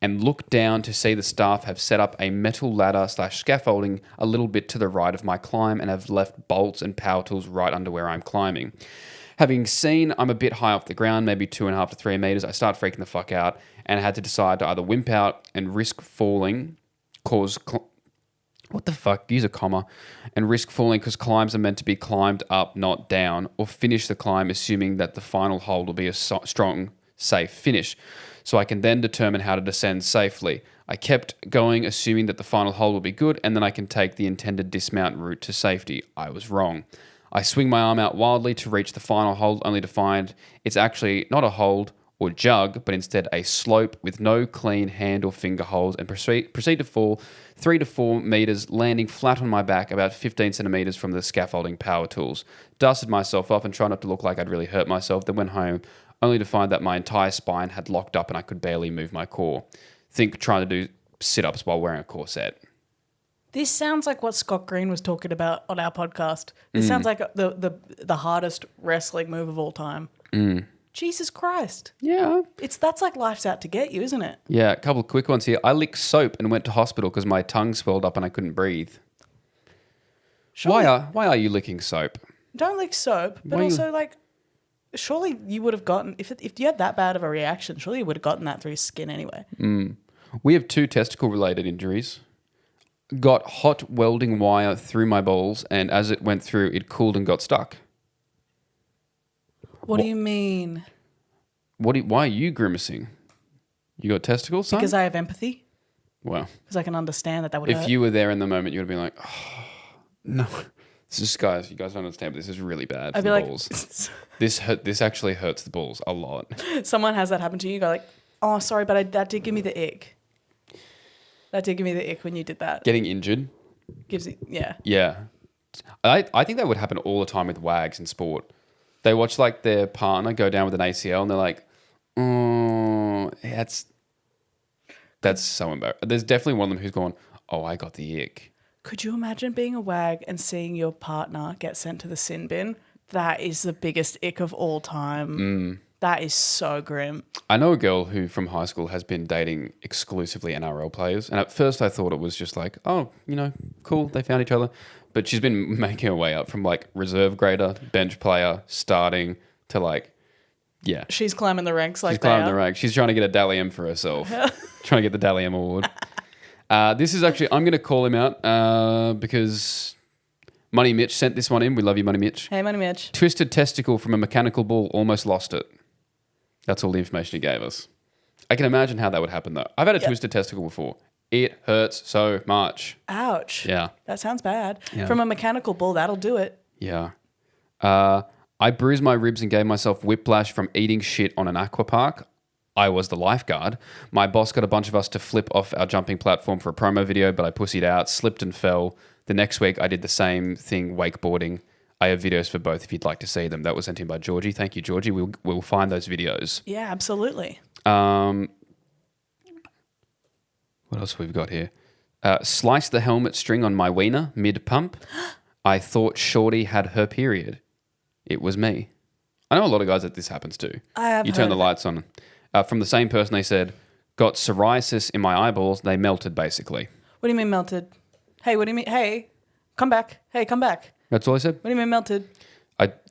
S1: looked down to see the staff have set up a metal ladder / scaffolding a little bit to the right of my climb and have left bolts and power tools right under where I'm climbing. Having seen I'm a bit high off the ground, maybe 2.5 to 3 meters, I start freaking the fuck out and had to decide to either wimp out and risk falling, use a comma, and risk falling because climbs are meant to be climbed up, not down, or finish the climb assuming that the final hold will be a strong, safe finish. So I can then determine how to descend safely. I kept going, assuming that the final hold will be good, and then I can take the intended dismount route to safety. I was wrong. I swing my arm out wildly to reach the final hold, only to find it's actually not a hold or jug, but instead a slope with no clean hand or finger holds, and proceed to fall 3 to 4 meters, landing flat on my back about 15 centimeters from the scaffolding power tools. Dusted myself off and tried not to look like I'd really hurt myself, then went home, only to find that my entire spine had locked up and I could barely move my core. Think trying to do sit-ups while wearing a corset.
S2: This sounds like what Scott Green was talking about on our podcast. This sounds like the hardest wrestling move of all time. Jesus Christ.
S1: Yeah.
S2: That's like life's out to get you, isn't it?
S1: Yeah, a couple of quick ones here. I licked soap and went to hospital because my tongue swelled up and I couldn't breathe.
S2: Surely,
S1: Why are you licking soap?
S2: don't lick soap, but also surely you would have gotten, if you had that bad of a reaction, surely you would have gotten that through your skin anyway.
S1: We have 2 testicle-related injuries. Got hot welding wire through my balls, and as it went through, it cooled and got stuck.
S2: What do you mean?
S1: Why are you grimacing? You got testicles, son?
S2: Because I have empathy.
S1: Well,
S2: Because I can understand that would hurt.
S1: if you were there in the moment, you would have been like, oh, no. This is, guys, you guys don't understand, but this is really bad for
S2: I'd be
S1: the
S2: like,
S1: balls. This actually hurts the balls a lot.
S2: someone has that happen to you, you go like, oh, sorry, but that did give me the ick. That did give me the ick when you did that.
S1: Getting injured.
S2: Gives you, yeah.
S1: Yeah. I think that would happen all the time with wags in sport. They watch like their partner go down with an ACL and they're like, oh, that's so embarrassing. There's definitely one of them who's gone, oh, I got the ick.
S2: Could you imagine being a wag and seeing your partner get sent to the sin bin? That is the biggest ick of all time. That is so grim.
S1: I know a girl who from high school has been dating exclusively NRL players. And at first I thought it was just like, oh, cool, they found each other. But she's been making her way up from like reserve grader, bench player, starting to like, yeah.
S2: She's climbing the ranks like
S1: She's climbing the ranks. She's trying to get a Dally M for herself. Trying to get the Dally M award. This is actually, I'm going to call him out because Money Mitch sent this one in. We love you, Money Mitch.
S2: Hey, Money Mitch.
S1: Twisted testicle from a mechanical bull, almost lost it. That's all the information he gave us. I can imagine how that would happen though. I've had a twisted testicle before. It hurts so much.
S2: Ouch.
S1: Yeah.
S2: That sounds bad.
S1: Yeah.
S2: From a mechanical bull, that'll do it.
S1: Yeah. I bruised my ribs and gave myself whiplash from eating shit on an aqua park. I was the lifeguard. My boss got a bunch of us to flip off our jumping platform for a promo video, but I pussied out, slipped and fell. The next week, I did the same thing, wakeboarding. I have videos for both if you'd like to see them. That was sent in by Georgie. Thank you, Georgie. We'll find those videos.
S2: Yeah, absolutely.
S1: What else we've got here? Sliced the helmet string on my wiener mid-pump. I thought Shorty had her period. It was me. I know a lot of guys that this happens to.
S2: I have
S1: You turn
S2: heard
S1: the
S2: of it.
S1: lights on. From the same person, they said, got psoriasis in my eyeballs. They melted, basically.
S2: What do you mean melted? Hey, what do you mean? Hey, come back. Hey, come back.
S1: That's all I said.
S2: What do you mean melted?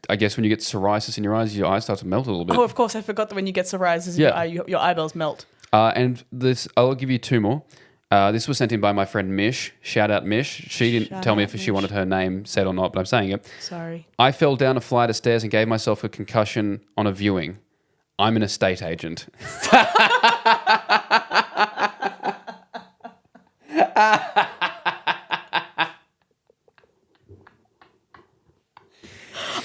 S1: I guess when you get psoriasis in your eyes start to melt a little bit.
S2: Oh, of course. I forgot that when you get psoriasis,
S1: Yeah.
S2: your eyeballs melt.
S1: And this, I'll give you two more. This was sent in by my friend Mish. Shout out Mish. She didn't
S2: Shout
S1: tell me
S2: out,
S1: if she
S2: Mish.
S1: wanted her name said or not, but I'm saying it.
S2: Sorry.
S1: I fell down a flight of stairs and gave myself a concussion on a viewing. I'm an estate agent.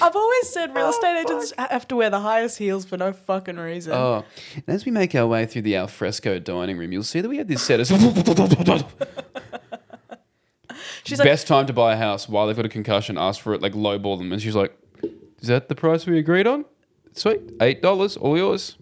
S2: I've always said real estate agents have to wear the highest heels for no fucking reason.
S1: Oh, and as we make our way through the alfresco dining room, you'll see that we have this set of...
S2: She's like,
S1: Best time to buy a house while they've got a concussion, ask for it, like lowball them. And she's like, is that the price we agreed on? Sweet, $8, all yours.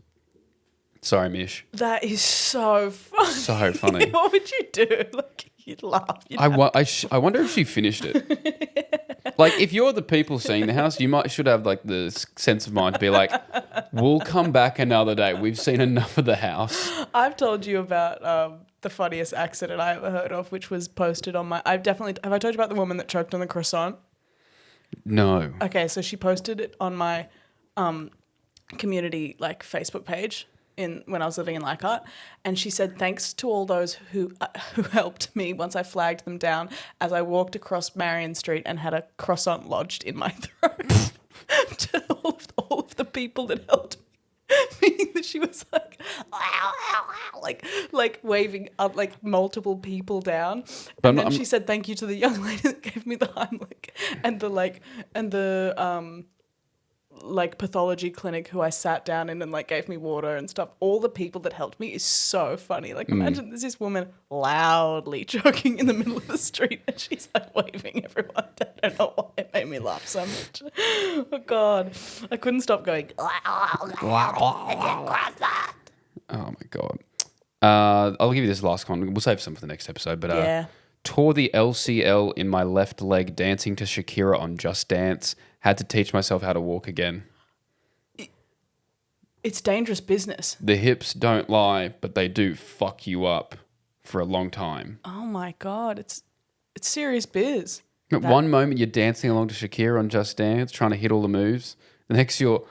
S1: Sorry, Mish.
S2: that is so funny.
S1: So funny.
S2: What would you do? Like, you'd laugh.
S1: I wonder if she finished it. Like, if you're the people seeing the house, you should have like the sense of mind to be like, we'll come back another day. We've seen enough of the house.
S2: I've told you about the funniest accident I ever heard of, which was posted on my... have I told you about the woman that choked on the croissant?
S1: No.
S2: Okay, so she posted it on my community like Facebook page when I was living in Leichhardt, and she said thanks to all those who helped me once I flagged them down as I walked across Marion Street and had a croissant lodged in my throat. To all of the people that helped me. Meaning that she was like waving up like multiple people down, and then she said thank you to the young lady that gave me the Heimlich and the pathology clinic who I sat down in and like gave me water and stuff. All the people that helped me is so funny. Like imagine there's this woman loudly joking in the middle of the street and she's like waving everyone. I don't know why it made me laugh so much. Oh God, I couldn't stop going.
S1: Oh my God. I'll give you this last one. We'll save some for the next episode. But
S2: Yeah.
S1: tore the LCL in my left leg dancing to Shakira on Just Dance. Had to teach myself how to walk again.
S2: It's dangerous business.
S1: The hips don't lie, but they do fuck you up for a long time.
S2: Oh my God, it's serious biz.
S1: At one moment you're dancing along to Shakira on Just Dance, trying to hit all the moves. The next you're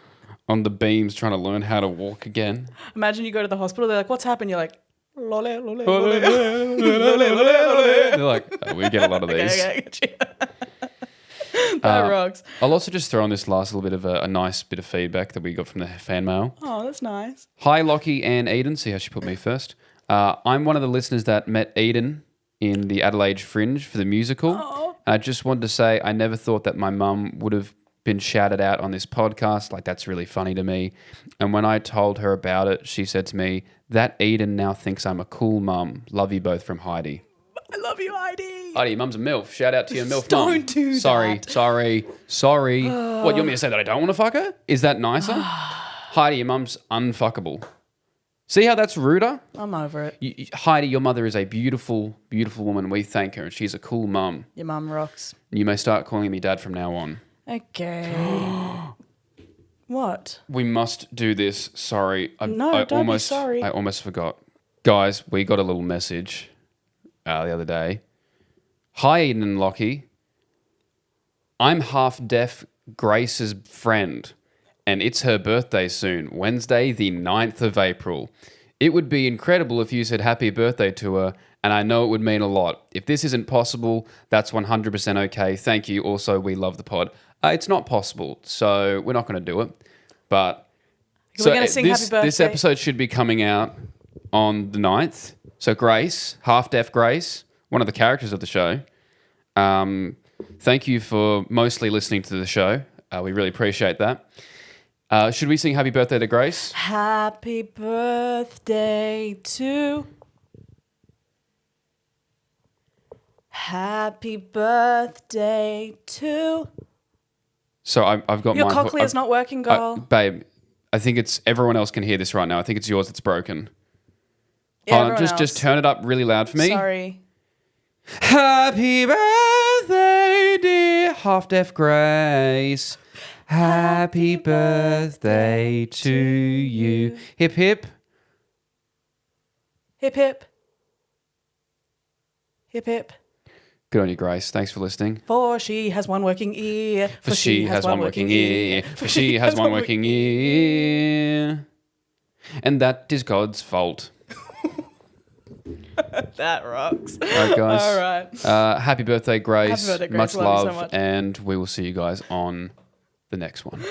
S1: on the beams trying to learn how to walk again.
S2: Imagine you go to the hospital, they're like, what's happened? You're like, lole, lole, lole.
S1: They're like, oh, we get a lot of these.
S2: Okay, I get you. That rocks.
S1: I'll also just throw on this last little bit of a nice bit of feedback that we got from the fan mail.
S2: Oh, that's nice.
S1: Hi, Lockie and Eden. See how she put me first. I'm one of the listeners that met Eden in the Adelaide Fringe for the musical.
S2: Oh.
S1: And I just wanted to say I never thought that my mum would have been shouted out on this podcast. Like, that's really funny to me. And when I told her about it, she said to me, that Eden now thinks I'm a cool mum. Love you both from Heidi.
S2: I love you, Heidi.
S1: Heidi, your mum's a MILF. Shout out to your MILF
S2: Don't
S1: mum.
S2: do
S1: Sorry.
S2: that.
S1: What, you want me to say that I don't want to fuck her? Is that nicer? Heidi, your mum's unfuckable. See how that's ruder?
S2: I'm over it.
S1: Heidi, your mother is a beautiful, beautiful woman. We thank her, and she's a cool mum.
S2: Your mum rocks.
S1: You may start calling me dad from now on.
S2: Okay. What?
S1: We must do this. Sorry.
S2: Don't be sorry.
S1: I almost forgot. Guys, we got a little message the other day. Hi, Eden and Lockie. I'm half-deaf Grace's friend, and it's her birthday soon, Wednesday, the 9th of April. It would be incredible if you said happy birthday to her, and I know it would mean a lot. If this isn't possible, that's 100% okay. Thank you. Also, we love the pod. It's not possible, so we're not going to do it. But
S2: We're going to sing happy birthday.
S1: This episode should be coming out on the 9th. So Grace, half-deaf Grace, one of the characters of the show, thank you for mostly listening to the show. We really appreciate that. Should we sing happy birthday to Grace?
S2: Happy birthday to... Happy birthday to...
S1: So I've got
S2: Your
S1: mine.
S2: cochlear's not working, girl.
S1: Babe, I think it's everyone else can hear this right now. I think it's yours that's broken.
S2: Yeah,
S1: Hold on,
S2: everyone
S1: just
S2: else.
S1: turn it up really loud for me.
S2: Sorry.
S1: Happy birthday, dear half-deaf Grace. Happy birthday to you. Hip, hip.
S2: Hip, hip. Hip, hip.
S1: Good on you, Grace. Thanks for listening.
S2: For she has one working ear.
S1: For she has one working ear. For she has one working ear. And that is God's fault.
S2: That rocks.
S1: All right, guys.
S2: All right.
S1: Happy birthday, Grace.
S2: Happy birthday, Grace.
S1: Much
S2: Love you
S1: love.
S2: so much.
S1: And we will see you guys on the next one.